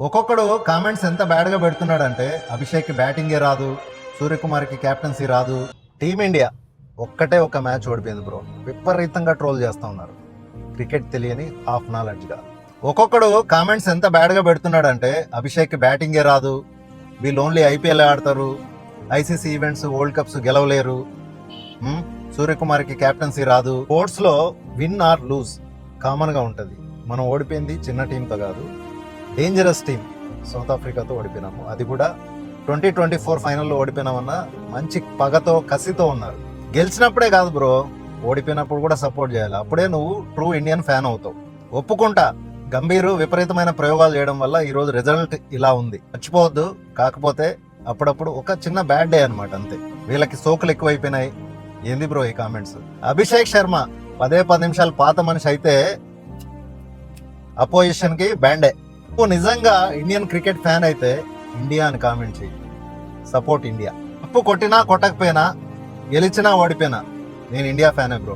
ఒక్కొక్కడు కామెంట్స్ ఎంత బ్యాడ్గా పెడుతున్నాడంటే అభిషేక్కి బ్యాటింగే రాదు, సూర్యకుమార్కి కెప్టెన్సీ రాదు. టీమిండియా ఒక్కటే ఒక మ్యాచ్ ఓడిపోయింది బ్రో. విపరీతంగా ట్రోల్ చేస్తూ ఉన్నారు, క్రికెట్ తెలియని హాఫ్ నాలెడ్జ్గా. ఒక్కొక్కడు కామెంట్స్ ఎంత బ్యాడ్గా పెడుతున్నాడంటే అభిషేక్కి బ్యాటింగే రాదు, వీళ్ళు ఓన్లీ ఐపీఎల్ ఆడతారు, ఐసీసీ ఈవెంట్స్ వరల్డ్ కప్స్ గెలవలేరు, సూర్యకుమార్కి కెప్టెన్సీ రాదు. స్పోర్ట్స్లో విన్ ఆర్ లూజ్ కామన్గా ఉంటుంది. మనం ఓడిపోయింది చిన్న టీంతో కాదు, డేంజరస్ టీం సౌత్ ఆఫ్రికాతో ఓడిపోయినాము. అది కూడా 2024 ఫైనల్లో ఓడిపోయినామన్న మంచి పగతో కసితో ఉన్నారు. గెలిచినప్పుడే కాదు బ్రో, ఓడిపోయినప్పుడు కూడా సపోర్ట్ చేయాలి. అప్పుడే నువ్వు ట్రూ ఇండియన్ ఫ్యాన్ అవుతావు. ఒప్పుకుంటా, గంభీర్ విపరీతమైన ప్రయోగాలు చేయడం వల్ల ఈరోజు రిజల్ట్ ఇలా ఉంది, మర్చిపోవద్దు. కాకపోతే అప్పుడప్పుడు ఒక చిన్న బ్యాడ్ డే అనమాట, అంతే. వీళ్ళకి సోకులు ఎక్కువైపోయినాయి. ఏంది బ్రో ఈ కామెంట్స్? అభిషేక్ శర్మ 10 నిమిషాలు పాత మనిషి అయితే అపోజిషన్ కి బ్యాండే. నువ్వు నిజంగా ఇండియన్ క్రికెట్ ఫ్యాన్ అయితే ఇండియా అని కామెంట్ చేయి, సపోర్ట్ ఇండియా. తప్పు కొట్టినా కొట్టకపోయినా, గెలిచినా ఓడిపోయినా నేను ఇండియా ఫ్యానే బ్రో.